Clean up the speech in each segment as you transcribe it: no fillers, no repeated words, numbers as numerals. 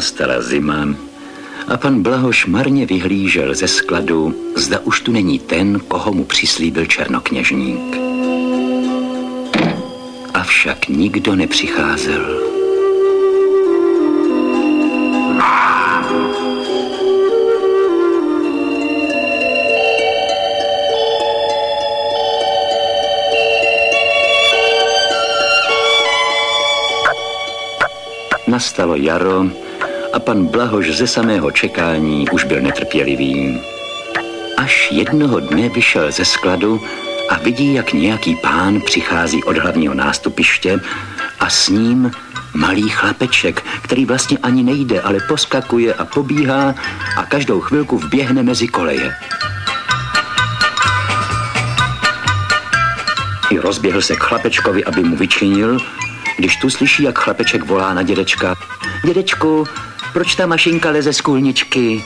Nastala zima a pan Blahoš marně vyhlížel ze skladu, zda už tu není ten, koho mu přislíbil černokněžník. Avšak nikdo nepřicházel. Nastalo jaro a pan Blahoš ze samého čekání už byl netrpělivý. Až jednoho dne vyšel ze skladu a vidí, jak nějaký pán přichází od hlavního nástupiště a s ním malý chlapeček, který vlastně ani nejde, ale poskakuje a pobíhá a každou chvilku vběhne mezi koleje. I rozběhl se k chlapečkovi, aby mu vyčinil, když tu slyší, jak chlapeček volá na dědečka. Dědečku, proč ta mašinka leze z kůlničky?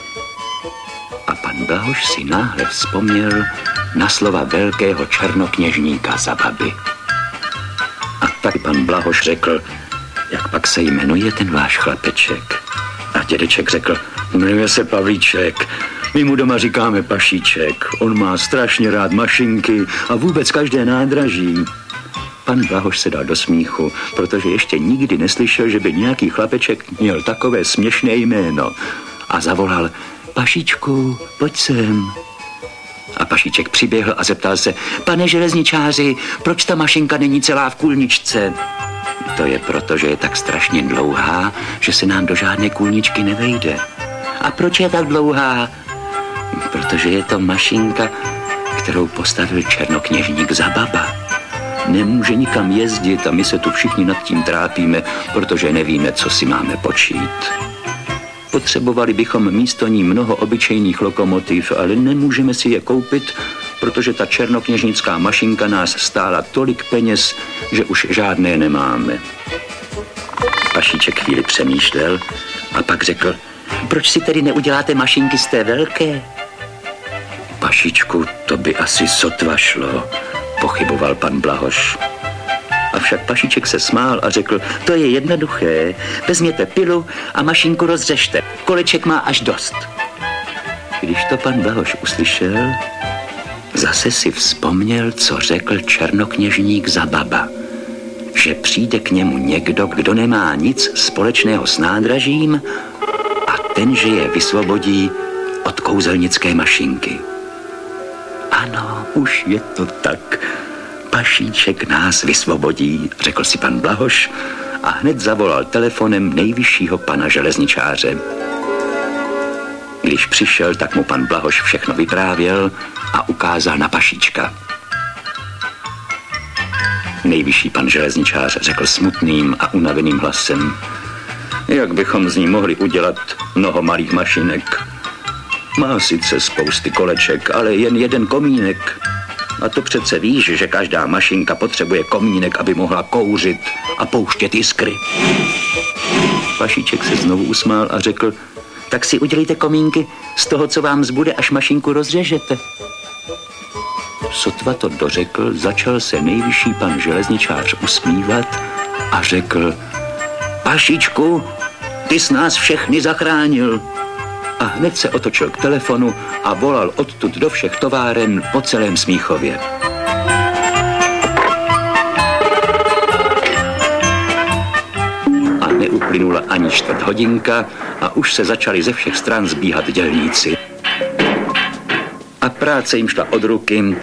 A pan Blahoš si náhle vzpomněl na slova velkého černokněžníka za baby. A tak pan Blahoš řekl, jak pak se jmenuje ten váš chlapeček? A dědeček řekl, jmenuje se Pavlíček. My mu doma říkáme Pašíček. On má strašně rád mašinky a vůbec každé nádraží. Pan Blahoš se dal do smíchu, protože ještě nikdy neslyšel, že by nějaký chlapeček měl takové směšné jméno. A zavolal, Pašíčku, pojď sem. A Pašíček přiběhl a zeptal se, pane železničáři, proč ta mašinka není celá v kůlničce? To je proto, že je tak strašně dlouhá, že se nám do žádné kůlničky nevejde. A proč je tak dlouhá? Protože je to mašinka, kterou postavil černokněžník za baba. Nemůže nikam jezdit a my se tu všichni nad tím trápíme, protože nevíme, co si máme počít. Potřebovali bychom místo ní mnoho obyčejných lokomotiv, ale nemůžeme si je koupit, protože ta černokněžnická mašinka nás stála tolik peněz, že už žádné nemáme. Pašíček chvíli přemýšlel a pak řekl, proč si tedy neuděláte mašinky z té velké? Pašičku, to by asi sotva šlo, pochyboval pan Blahoš. Avšak Pašíček se smál a řekl, to je jednoduché, vezměte pilu a mašinku rozřešte, koleček má až dost. Když to pan Blahoš uslyšel, zase si vzpomněl, co řekl černokněžník za baba, že přijde k němu někdo, kdo nemá nic společného s nádražím a ten, že je vysvobodí od kouzelnické mašinky. Ano, už je to tak. Pašíček nás vysvobodí, řekl si pan Blahoš a hned zavolal telefonem nejvyššího pana železničáře. Když přišel, tak mu pan Blahoš všechno vyprávěl a ukázal na Pašíčka. Nejvyšší pan železničář řekl smutným a unaveným hlasem, jak bychom z ní mohli udělat mnoho malých mašinek. Má sice spousty koleček, ale jen jeden komínek. A to přece víš, že každá mašinka potřebuje komínek, aby mohla kouřit a pouštět jiskry. Pašíček se znovu usmál a řekl, tak si udělejte komínky z toho, co vám zbude, až mašinku rozřežete. Sotva to dořekl, začal se nejvyšší pan železničář usmívat a řekl, Pašíčku, ty jsi nás všechny zachránil. A hned se otočil k telefonu a volal odtud do všech továren po celém Smíchově. A neuplynula ani čtvrt hodinka a už se začali ze všech stran sbíhat dělníci. A práce jim šla od ruky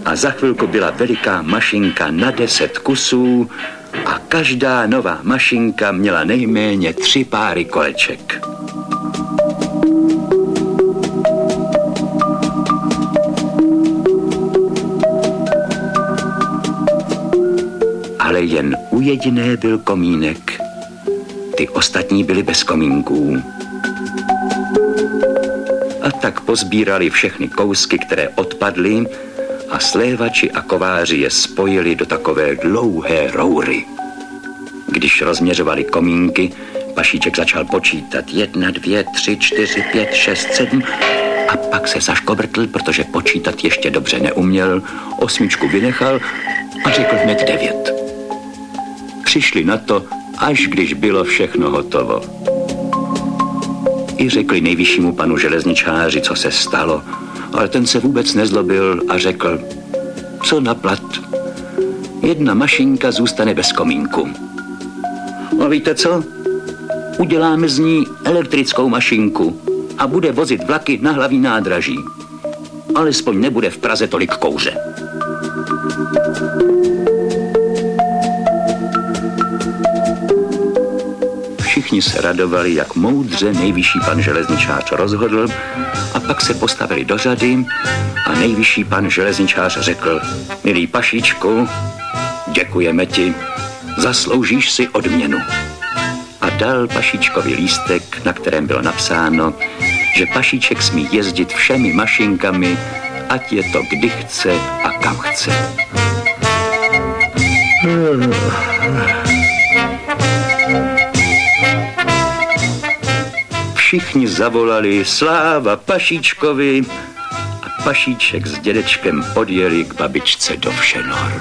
a za chvilku byla veliká mašinka na 10 kusů a každá nová mašinka měla nejméně 3 páry koleček. Ale jen u jediné byl komínek. Ty ostatní byly bez komínků. A tak pozbírali všechny kousky, které odpadly a slévači a kováři je spojili do takové dlouhé roury. Když rozměřovali komínky, Pašíček začal počítat 1, 2, 3, 4, 5, 6, 7 a pak se zaškobrtl, protože počítat ještě dobře neuměl, 8 vynechal a řekl hned 9. Přišli na to, až když bylo všechno hotovo. I řekli nejvyššímu panu železničáři, co se stalo, ale ten se vůbec nezlobil a řekl, co na plat. Jedna mašinka zůstane bez komínku. A víte co? Uděláme z ní elektrickou mašinku a bude vozit vlaky na hlavní nádraží. Alespoň nebude v Praze tolik kouře. Všichni se radovali, jak moudře nejvyšší pan železničář rozhodl, a pak se postavili do řady a nejvyšší pan železničář řekl, milý Pašičku, děkujeme ti, zasloužíš si odměnu. A dal Pašičkovi lístek, na kterém bylo napsáno, že Pašiček smí jezdit všemi mašinkami, ať je to kdy chce a kam chce. Všichni zavolali sláva Pašičkovi a Pašiček s dědečkem odjeli k babičce do Všenor.